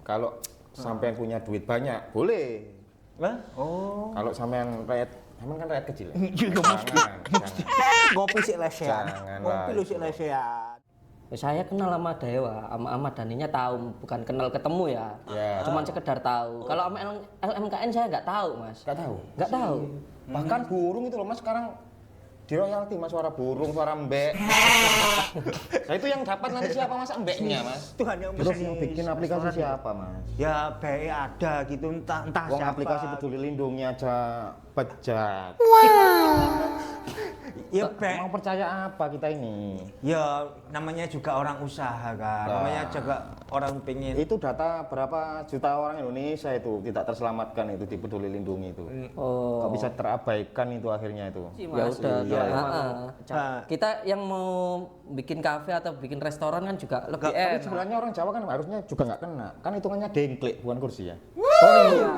Kalau sampean punya duit banyak, boleh. Lah? Oh. Kalau sampean kan rakyat kecil ya? Iya, Jangan. Ngopi sik lesehan. Jangan Ngopi lah lu itu. sik lesehan. Saya kenal sama Dewa, sama Ahmad Dhaninya tahu, bukan kenal ketemu ya. Ya. Cuman sekedar tahu. Kalau sama LMKN saya nggak tahu, Mas. Nggak tahu. Nggak tahu. Bahkan burung itu loh Mas sekarang di royalti Mas, suara burung, suara mbek. Nah itu yang dapat nanti siapa Mas? Mbeknya Mas. Tuhan yang Terus yang bikin aplikasi siapa Mas? Ya BE ada gitu entah Wong siapa. aplikasi Peduli Lindungi aja pejat. Ya BE. Mau percaya apa kita ini? Ya namanya juga orang usaha kan. Nah. Namanya juga orang pengen. Itu data berapa juta orang Indonesia itu tidak terselamatkan itu di Peduli Lindungi itu. Oh. Kok bisa terabaikan itu akhirnya itu? Ya udah, iya. kita yang mau bikin kafe atau bikin restoran kan juga lebih Tapi enak. sebenarnya orang Jawa kan harusnya juga nggak kena. Kan hitungannya dengklik bukan kursi ya. Oh iya,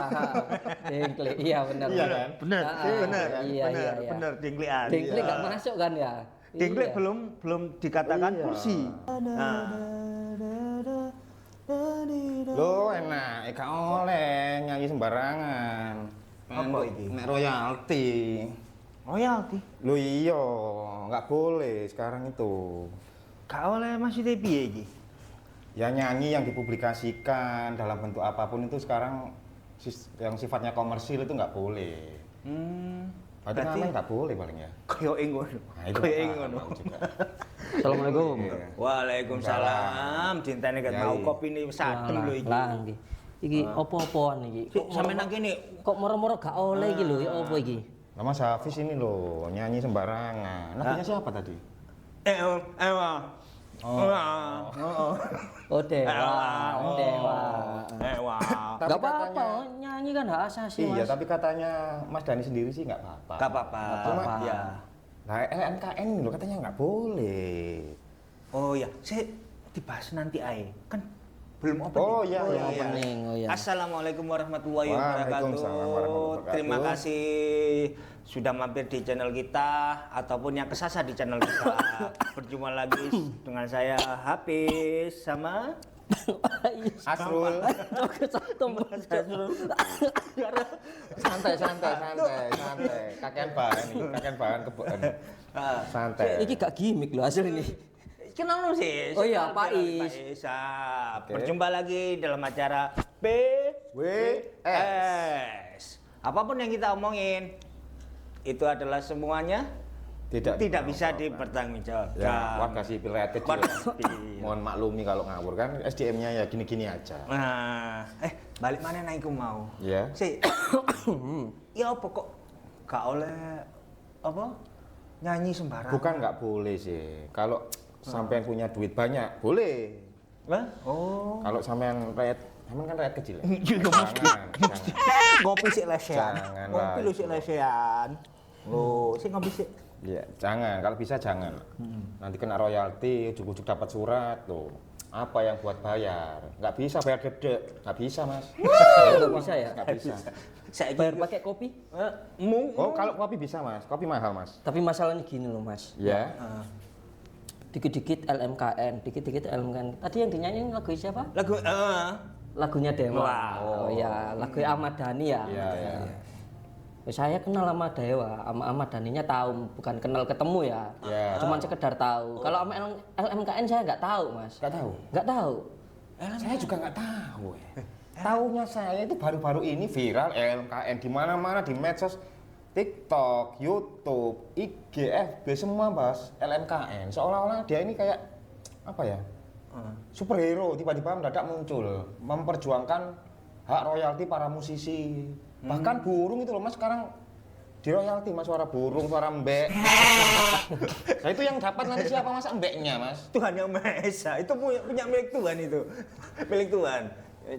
dengklik, iya benar. Iya kan? Benar, benar, iya, benar, iya. benar, dengklian. Dengklik nggak masuk kan ya? Dengklik Iya. belum dikatakan Iya. kursi. Nah. Lo enak, gak oleh nyanyi sembarangan. Apa iki? Nek royalti. Royalti. Lo iya, nggak boleh sekarang itu. Gak oleh maksudnya piye iki? Ya nyanyi yang dipublikasikan dalam bentuk apapun itu sekarang yang sifatnya komersil itu nggak boleh. Berarti ngamen nggak boleh paling ya. Koyo ngono. Nah, itu Koyo apa ngono. juga. Assalamualaikum. Iya. Waalaikumsalam. Cintane ket mau Yai. kopi ini sadem lho iki. Lah iki. Iki opo-opoan iki? Sampe nang kene Kok moro-moro gak oleh iki lho, ya opo iki? Nah, Mas Hafiz ini loh nyanyi sembarangan. Namanya siapa tadi? Oh Dewa, Dewa. Wah. Tapi Gak apa-apa, katanya- nyanyi kan hak asasi Iya, Mas. tapi katanya Mas Dhani sendiri sih nggak apa-apa. Gak apa-apa. Cuma Ya. Nah, LMKN ini loh katanya nggak boleh. Oh ya, saya dibahas nanti ae. Kan belum open. Oh iya, iya. Opening, oh iya. Assalamualaikum warahmatullahi Waalaikumsalam wabarakatuh. warahmatullahi wabarakatuh. Terima kasih sudah mampir di channel kita ataupun yang kesasar di channel kita. Berjumpa lagi dengan saya Hafiz sama Asrul. Santai. Kakean bahan kebun. Santai. Iki gak gimmick loh hasil ini. Kenal lu sih. Oh iya, Pak Pak Is. Oke. Oke. Berjumpa lagi dalam acara WS. Apapun yang kita omongin itu adalah semuanya tidak bisa dipertanggungjawabkan. Ya, warga sipil rakyat kecil. Warga sipil. Mohon maklumi kalau ngawur kan SDM-nya ya gini-gini aja. Nah, balik mana naikku mau? Ya. Si, ya apa kok gak oleh apa nyanyi sembarangan? Bukan nggak boleh sih. Kalau sampean punya duit banyak, boleh. Lah? Oh. Kalau sampean kan rakyat kecil ya? Iya, Jangan. Ngopi sik lesehan. Jangan Ngopi lah lu itu. sik lesehan. Loh, sik ngopi sik. Iya, jangan. Kalau bisa jangan. Nanti kena royalti, ujuk-ujuk dapat surat tuh. Apa yang buat bayar? Nggak bisa bayar gede, nggak bisa Mas. Nggak bisa ya? Nggak bisa. Saya Bayar pakai kopi? Oh, kalau kopi bisa Mas. Kopi mahal Mas. Tapi masalahnya gini loh Mas. Ya. Dikit-dikit LMKN, dikit-dikit LMKN. Tadi yang dinyanyiin lagu siapa? lagu Lagunya Dewa. Wah. Oh ya, lagu Ahmad Dhani ya. Iya, iya. Saya kenal sama Dewa, sama Ahmad Dhaninya tahu, bukan kenal ketemu ya. Ya. Cuman sekedar tahu. Kalau sama LMKN saya nggak tahu Mas. Nggak tahu. Nggak tahu. Saya juga nggak tahu. Taunya saya itu baru-baru ini viral LMKN di mana-mana di medsos, TikTok, YouTube, IG, FB semua bahas LMKN. Seolah-olah dia ini kayak apa ya? Superhero tiba-tiba mendadak muncul memperjuangkan hak royalti para musisi. Bahkan burung itu loh Mas sekarang di royalti Mas, suara burung, suara mbek. Nah itu yang dapat nanti siapa Mas? Mbeknya Mas. Tuhan yang Maha Esa. Itu punya milik Tuhan itu. Milik Tuhan.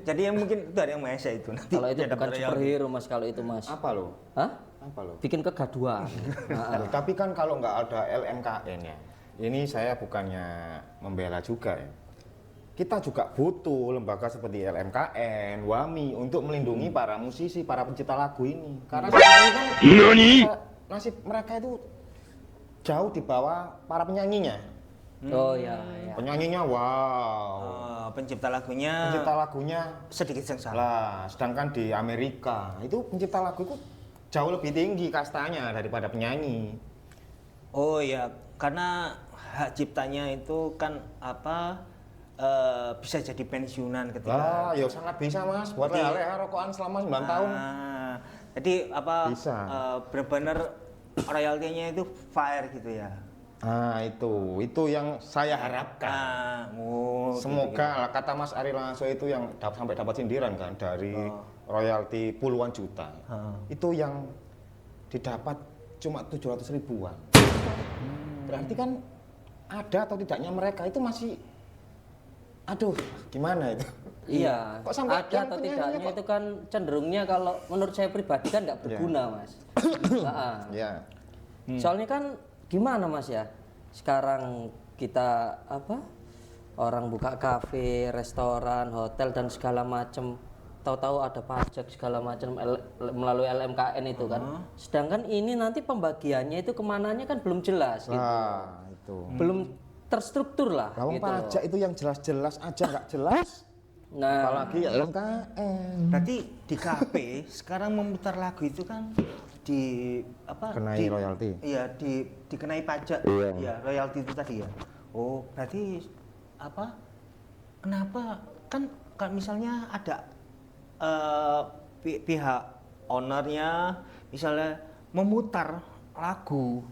Jadi yang mungkin Tuhan yang Maha Esa itu nanti. Kalau itu dia bukan dapat royalti. superhero Mas, kalau itu Mas. Apa loh? Hah? Apa loh? Bikin kegaduhan. Loh, tapi kan kalau nggak ada LMKN ya, ini saya bukannya membela juga ya. Kita juga butuh lembaga seperti LMKN, WAMI untuk melindungi para musisi, para pencipta lagu ini. Karena selama ini kan nasib mereka itu jauh di bawah para penyanyinya. Oh ya, ya. Penyanyinya wow, pencipta lagunya Pencipta lagunya sedikit sengsa. lah, sedangkan di Amerika itu pencipta lagu itu jauh lebih tinggi kastanya daripada penyanyi. Oh ya, karena hak ciptanya itu kan bisa jadi pensiunan ketika. Lah, ya sangat bisa Mas, buat Jadi- leha-leha rokokan selama 9 tahun. Jadi Bisa. benar-benar royaltinya itu fair gitu ya. Nah, itu yang saya harapkan. Semoga lah, kata Mas Ari Lasso itu yang sampai dapat sindiran kan dari royalti puluhan juta. Itu yang didapat cuma 700 ribuan. Berarti kan ada atau tidaknya mereka itu masih, aduh, gimana itu? Iya, Kok sampai ada yang atau penyanyinya tidaknya kok- itu kan cenderungnya kalau menurut saya pribadi kan nggak berguna Mas. Heeh. Ya, Soalnya kan gimana Mas ya? Sekarang kita orang buka kafe, restoran, hotel dan segala macam. Tahu-tahu ada pajak segala macam melalui LMKN itu kan. Sedangkan ini nanti pembagiannya itu kemananya kan belum jelas gitu. nah itu. Belum terstruktur lah Kalau gitu loh. pajak itu yang jelas-jelas aja nggak jelas, Nah, apalagi ya LMKN. Berarti di kafe sekarang memutar lagu itu kan Kenai royalti. Iya, dikenai pajak. Iya. Iya, royalti itu tadi ya. Oh, berarti kenapa kan misalnya ada pihak ownernya misalnya memutar lagu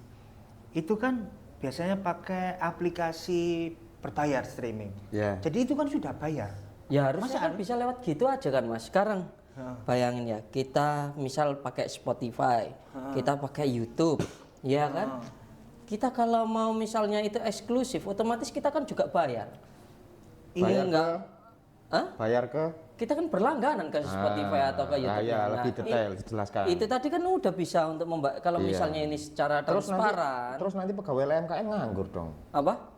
itu kan biasanya pakai aplikasi berbayar streaming. Ya. Jadi itu kan sudah bayar. ya harusnya Masa kan bisa lewat gitu aja kan Mas. Sekarang bayangin ya, kita misal pakai Spotify, kita pakai YouTube, ya kan? Kita kalau mau misalnya itu eksklusif, otomatis kita kan juga bayar. Bayar enggak. Hah? Bayar ke? Kita kan berlangganan ke Spotify atau ke YouTube. ya, lebih detail dijelaskan. Itu tadi kan udah bisa untuk kalau Iya. misalnya ini secara transparan. Terus nanti pegawai LMKN nganggur dong. Apa?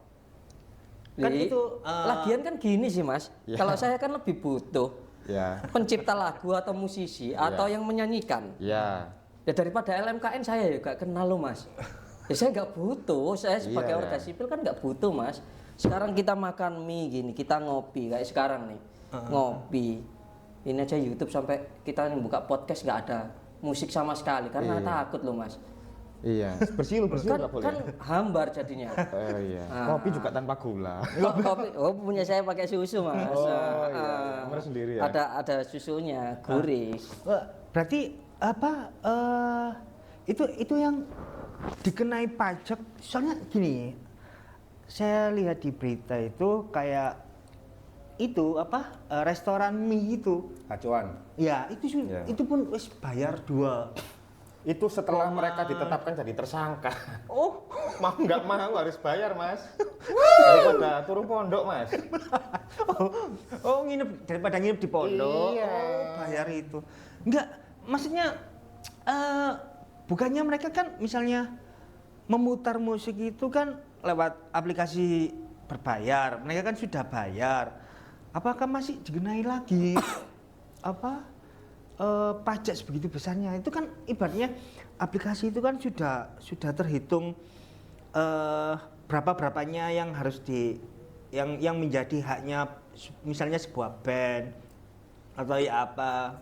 Kan Li- itu, lagian kan gini sih Mas. Ya. Kalau saya kan lebih butuh Ya, pencipta lagu atau musisi atau yang menyanyikan. ya. Ya daripada LMKN saya juga kenal loh Mas. Ya saya nggak butuh, saya sebagai Iya, warga ya. sipil kan nggak butuh Mas. Sekarang kita makan mie gini, kita ngopi kayak sekarang nih, ngopi. Ini aja YouTube sampai kita buka podcast nggak ada musik sama sekali karena takut loh Mas. Iya, bersiul Kan, nggak boleh. kan hambar jadinya. Oh iya. Kopi juga tanpa gula. Kopi, punya saya pakai susu Mas. Oh iya, bener sendiri ya. Ada susunya, gurih. Berarti itu yang dikenai pajak. Soalnya gini, saya lihat di berita itu kayak itu restoran mie itu. Acuan. Ya, Ya. itu pun wis bayar 2. Itu setelah mereka ditetapkan jadi tersangka. Oh, Mau nggak mau harus bayar, Mas. Daripada turun pondok, Mas. daripada nginep di pondok. Iya. Oh, bayar itu. Enggak, maksudnya bukannya mereka kan misalnya memutar musik itu kan lewat aplikasi berbayar. Mereka kan sudah bayar. Apakah masih digenai lagi pajak sebegitu besarnya? Itu kan ibaratnya aplikasi itu kan sudah terhitung berapanya yang harus yang menjadi haknya misalnya sebuah band atau ya apa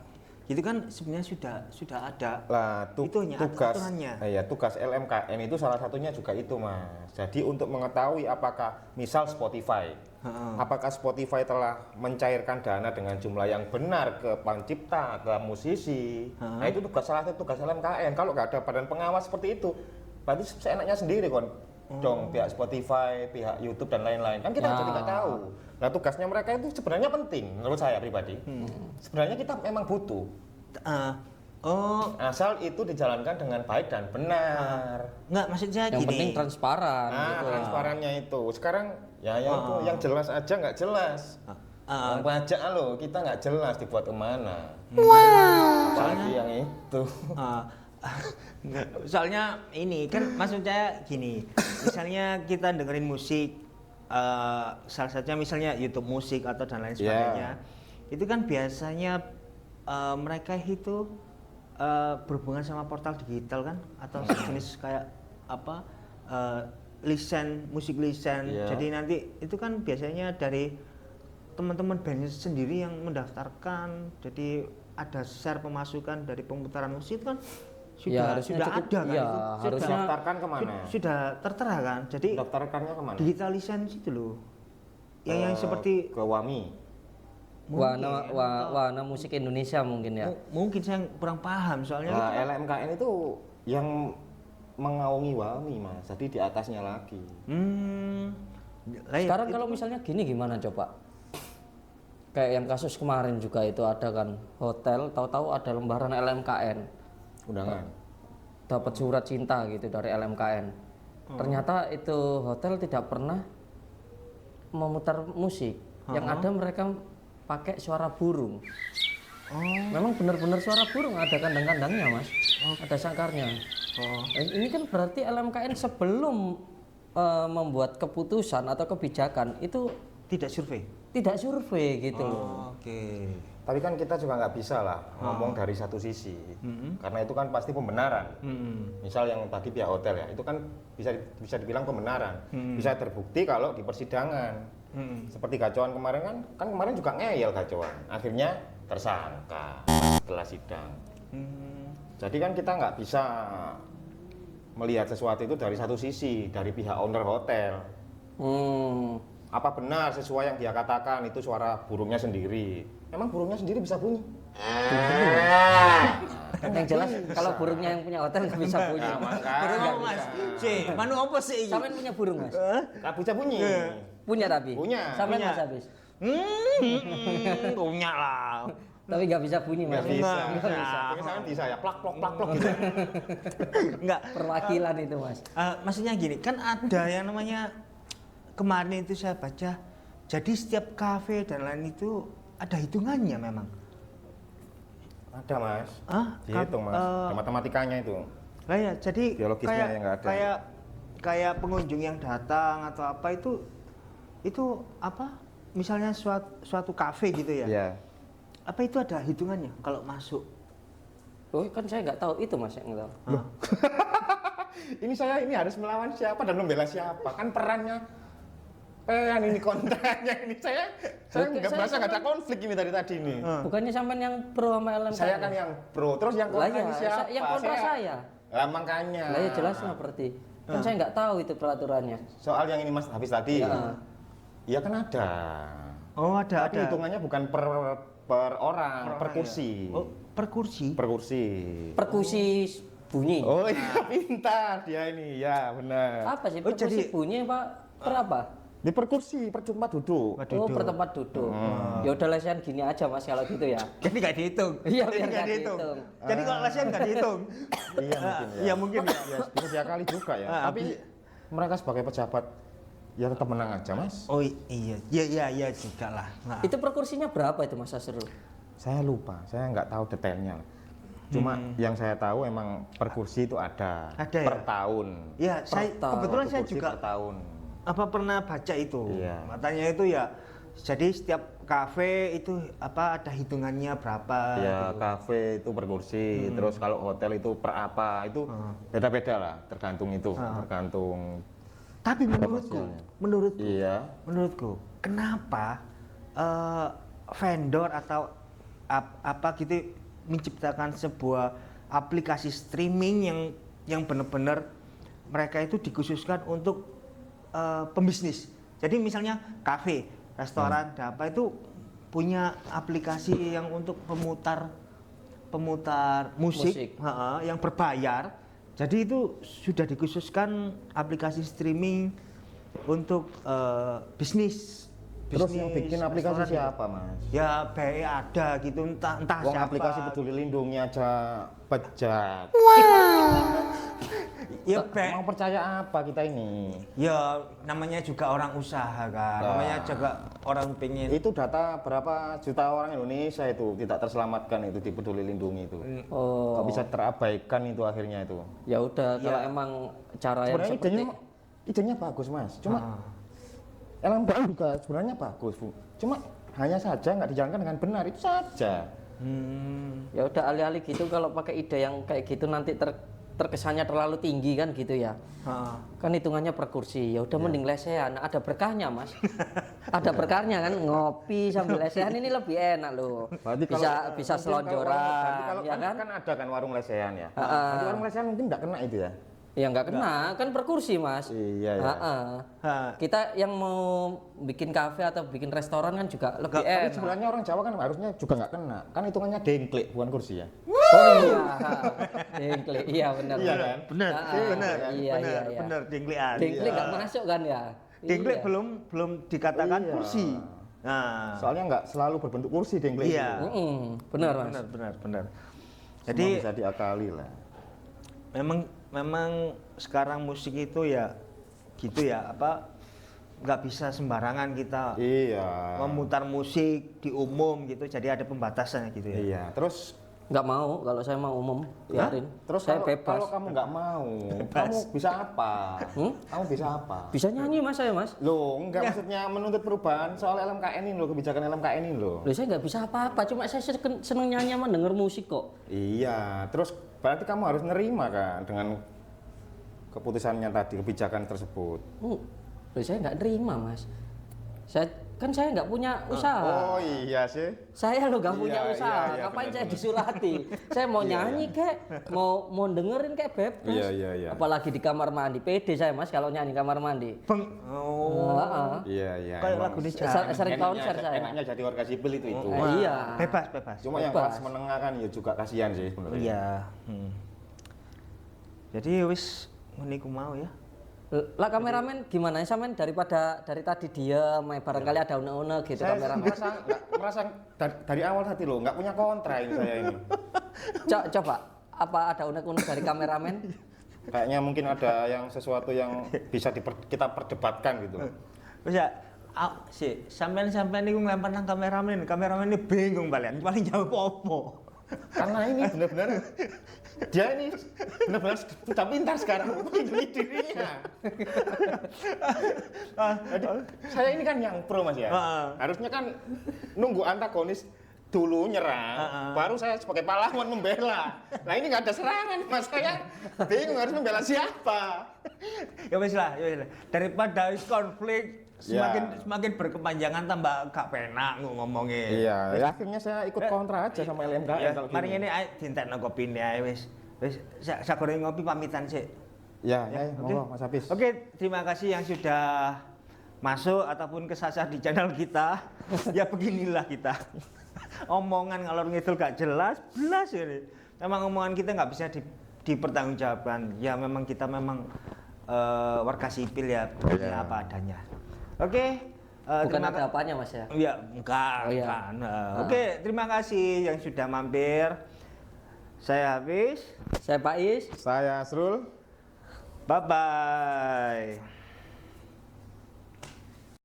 itu kan sebenarnya sudah ada Lah, itunya, aturannya. Tugas LMKN itu salah satunya juga itu, Mas. Jadi untuk mengetahui apakah misal Spotify, apakah Spotify telah mencairkan dana dengan jumlah yang benar ke pencipta, ke musisi. Nah, itu salah satu tugas LMKN. Kalau nggak ada badan pengawas seperti itu, berarti seenaknya sendiri dong pihak Spotify, pihak YouTube dan lain-lain. Kan kita jadi nggak tahu. Nah, tugasnya mereka itu sebenarnya penting menurut saya pribadi. Sebenarnya kita memang butuh. Asal itu dijalankan dengan baik dan benar. Enggak, maksudnya Yang gini. penting transparan. Nah, gitu. transparannya itu. Sekarang itu yang jelas aja nggak jelas. Yang pajak loh, kita nggak jelas dibuat kemana. Apalagi yang itu. Soalnya ini kan maksudnya gini, misalnya kita dengerin musik, salah satunya misalnya YouTube musik atau dan lain sebagainya, itu kan biasanya mereka itu berhubungan sama portal digital kan atau jenis kayak musik listen. Jadi nanti itu kan biasanya dari teman-teman bandnya sendiri yang mendaftarkan, jadi ada share pemasukan dari pemutaran musik itu kan Ya, sudah harusnya sudah cukup. ada kan Ya, itu harusnya daftarkan kemana? sudah tertera kan, jadi Daftarkannya kemana? digital license itu loh yang seperti ke WAMI. Wana musik Indonesia mungkin ya. mungkin saya kurang paham soalnya Nah, itu kan- LMKN itu yang mengaungi WAMI mas, jadi di atasnya lagi. Lah, Sekarang itu kalau misalnya gini gimana coba? Kayak yang kasus kemarin juga itu ada kan hotel, tahu-tahu ada lembaran LMKN, Undangan. dapat surat cinta gitu dari LMKN. Ternyata itu hotel tidak pernah memutar musik, yang ada mereka pakai suara burung. Memang benar-benar suara burung, ada kandang-kandangnya mas, ada sangkarnya. Ini kan berarti LMKN sebelum membuat keputusan atau kebijakan itu tidak survei. tidak survei gitu loh. Oke. Tapi kan kita juga nggak bisa lah ngomong dari satu sisi, karena itu kan pasti pembenaran. Misal yang tadi pihak hotel ya, itu kan bisa dibilang pembenaran, bisa terbukti kalau di persidangan. Seperti Gacoan kemarin kan kemarin juga ngeyel Gacoan, akhirnya tersangka setelah sidang. Jadi kan kita nggak bisa melihat sesuatu itu dari satu sisi, dari pihak owner hotel. Apa benar sesuai yang dia katakan itu suara burungnya sendiri? Emang burungnya sendiri bisa bunyi? Yang jelas kalau burungnya yang punya hotel nggak bisa bunyi. Nah, makanya. Burung nggak Mas, bisa. si, manu apa sih ini? Sampean punya burung mas? Nggak bisa bunyi. Punya tapi? Punya. Sampean Punya. mas habis? Punya lah. Tapi nggak bisa bunyi mas? Nggak bisa. Nggak bisa. Tapi sekarang bisa ya, plak plok plak plok gitu. Enggak. Perwakilan itu mas. Maksudnya gini, kan ada yang namanya kemarin itu saya baca, jadi setiap kafe dan lain itu ada hitungannya memang. Ada mas. Ah, Dihitung mas. Ada matematikanya itu. Lah ya, jadi Biologisnya kayak yang nggak ada. kayak pengunjung yang datang atau apa itu apa? Misalnya suatu kafe gitu ya. Iya. Apa itu ada hitungannya kalau masuk? Oh kan saya nggak tahu itu mas yang tahu. Ini harus melawan siapa dan membela siapa? Kan perannya ini kontraknya ini saya Oke, nggak saya merasa nggak ada konflik ini dari tadi nih. Bukannya sampean yang pro sama LMKN? Saya kan yang pro, terus yang Lah kontra ini iya, siapa? yang kontra saya. Lah makanya. Lah ya jelasnya berarti. Kan saya nggak tahu itu peraturannya. Soal yang ini Mas Hafiz tadi. Ya. Iya kan ada. Oh, ada. Tapi hitungannya bukan per orang, per kursi. Oh, per kursi. Per kursi. Perkusi bunyi. Oh iya pintar dia ini, ya benar. Apa sih Oh, perkusi jadi- bunyi pak? Per apa? Di per kursi, per tempat duduk. Oh per tempat duduk. Ya udah lesian gini aja mas kalau gitu ya. Jadi nggak dihitung. Iya, Jadi biar nggak nggak dihitung. dihitung. Jadi kalau lesian nggak dihitung. Iya mungkin ya. Iya mungkin ya. Ya, bisa diakali juga ya. Ah, Tapi mereka sebagai pejabat ya tetap menang aja mas. Oh iya juga lah. Nah, Itu per kursinya berapa itu mas Asrul? Saya lupa, saya nggak tahu detailnya. Cuma yang saya tahu emang per kursi itu ada. Ada per ya? tahun. ya saya tahun. kebetulan Satu saya kursi juga per tahun. apa pernah baca itu. Iya. Matanya itu ya. Jadi setiap kafe itu apa ada hitungannya berapa. Ya gitu. kafe itu per kursi, terus kalau hotel itu per apa itu beda-beda lah, tergantung itu, tergantung. Tapi menurutku, Iya. menurutku, kenapa vendor atau apa gitu menciptakan sebuah aplikasi streaming yang benar-benar mereka itu dikhususkan untuk pembisnis. Jadi misalnya kafe, restoran, dan apa itu punya aplikasi yang untuk pemutar musik. Yang berbayar. Jadi itu sudah dikhususkan aplikasi streaming untuk bisnis. Terus yang Bisnis bikin aplikasi restoran. siapa mas? Ya BI ada gitu entah Wong siapa. aplikasi Peduli Lindungi aja bejat. Ya BI. Mau percaya apa kita ini? Ya namanya juga orang usaha kan. Nah. Namanya juga orang pengen. Itu data berapa juta orang Indonesia itu tidak terselamatkan itu di Peduli Lindungi itu. Oh. Kok bisa terabaikan itu akhirnya itu? Ya udah kalau emang cara yang Sebenarnya seperti idenya bagus mas, cuma LMKN juga sebenarnya bagus bu. Cuma hanya saja nggak dijalankan dengan benar itu saja. ya udah alih-alih gitu kalau pakai ide yang kayak gitu nanti terkesannya terlalu tinggi kan gitu ya. Heeh. Kan hitungannya per kursi. Ya udah mending lesehan, ada berkahnya, Mas. Ada berkahnya kan ngopi sambil lesehan ini lebih enak loh. Berarti Bisa kalau- bisa mungkin kalau selonjoran, ya kan? kan ada kan warung lesehan ya. Nanti warung lesehan mungkin nggak kena itu ya. Ya nggak kena, kan per kursi, Mas. Iya, ya. Ha. Kita yang mau bikin kafe atau bikin restoran kan juga lebih Tapi enak. sebenarnya orang Jawa kan harusnya juga nggak kena. Kan hitungannya dengklik bukan kursi ya. Oh iya, dengklik, iya benar. Iya kan? Benar, benar, iya, benar, iya, iya. benar, dengklian. Dengklik nggak masuk kan ya? Dengklik Iya. belum dikatakan Iya. kursi. Nah, Soalnya nggak selalu berbentuk kursi dengklik. Iya. itu. Benar, Mas. benar. Semua Jadi bisa diakali lah. memang sekarang musik itu ya gitu ya, apa nggak bisa sembarangan kita Iya. memutar musik di umum gitu, jadi ada pembatasan gitu ya. Iya. Terus Nggak mau, kalau saya mau umum, biarin. Terus saya kalau, bebas. kalau kamu nggak mau, kamu bisa apa? Kamu bisa apa? Bisa nyanyi Mas saya, Mas. Loh, enggak maksudnya menuntut perubahan soal LMKN ini loh, kebijakan LMKN ini loh. Loh, saya nggak bisa apa-apa, cuma saya seneng nyanyi sama denger musik kok. Iya, terus berarti kamu harus nerima kan dengan keputusannya tadi, kebijakan tersebut. Loh, saya nggak terima, Mas. Saya nggak punya usaha. Oh iya sih. Saya lo Iya, gak punya usaha, iya, ngapain benar, saya benar. disurati? Saya mau nyanyi kek, mau dengerin kek bebas. Iya. Apalagi di kamar mandi, pede saya Mas kalau nyanyi kamar mandi. Oh, Iya. kayak emang lagu di Sering enaknya- konser saya. Enaknya jadi warga sipil itu. Iya. bebas. Cuma yang Bebas. kelas menengah kan ya juga kasihan sih sebenarnya. Iya. Jadi wis ngene iku mau ya. Lah kameramen gimana sampean dari tadi diam, barangkali ada unek-unek gitu Saya kameramen. merasa dari awal tadi loh, nggak punya kontra ini saya ini. Coba apa ada unek-unek dari kameramen? Kayaknya mungkin ada yang sesuatu yang bisa kita perdebatkan gitu. Wis ya, sampean niku nglempar nang kameramen ini bingung balian, paling jawab apa. Karena ini benar-benar dia ini benar-benar sudah pintar sekarang melindungi dirinya. Jadi, saya ini kan yang pro Mas ya. Harusnya kan nunggu antagonis dulu nyerang, baru saya sebagai pahlawan membela. Nah ini nggak ada serangan Mas, saya bingung harus membela siapa. Ya wis lah. Daripada wis konflik Ya. semakin berkepanjangan tambah gak penak ngomongnya. Iya, ya akhirnya saya ikut kontra aja sama LMKN Ya, kalau mari gini. ini ae dientekno kopine ae wis. Wis sak goreng ngopi pamitan sik. Ya, Oke. monggo Mas Hafiz. Oke, terima kasih yang sudah masuk ataupun kesasar di channel kita. Ya beginilah kita. Omongan ngalor ngidul gak jelas, belas ini. Memang omongan kita nggak bisa dipertanggungjawabkan. Ya memang kita warga sipil ya, Iya. apa adanya. Oke. Bukan terima ada apanya Mas ya. Ya, enggak, Oh, iya. enggak. Oke, terima kasih yang sudah mampir. Saya Hafiz. Saya Pak Is. Saya Asrul. Bye bye.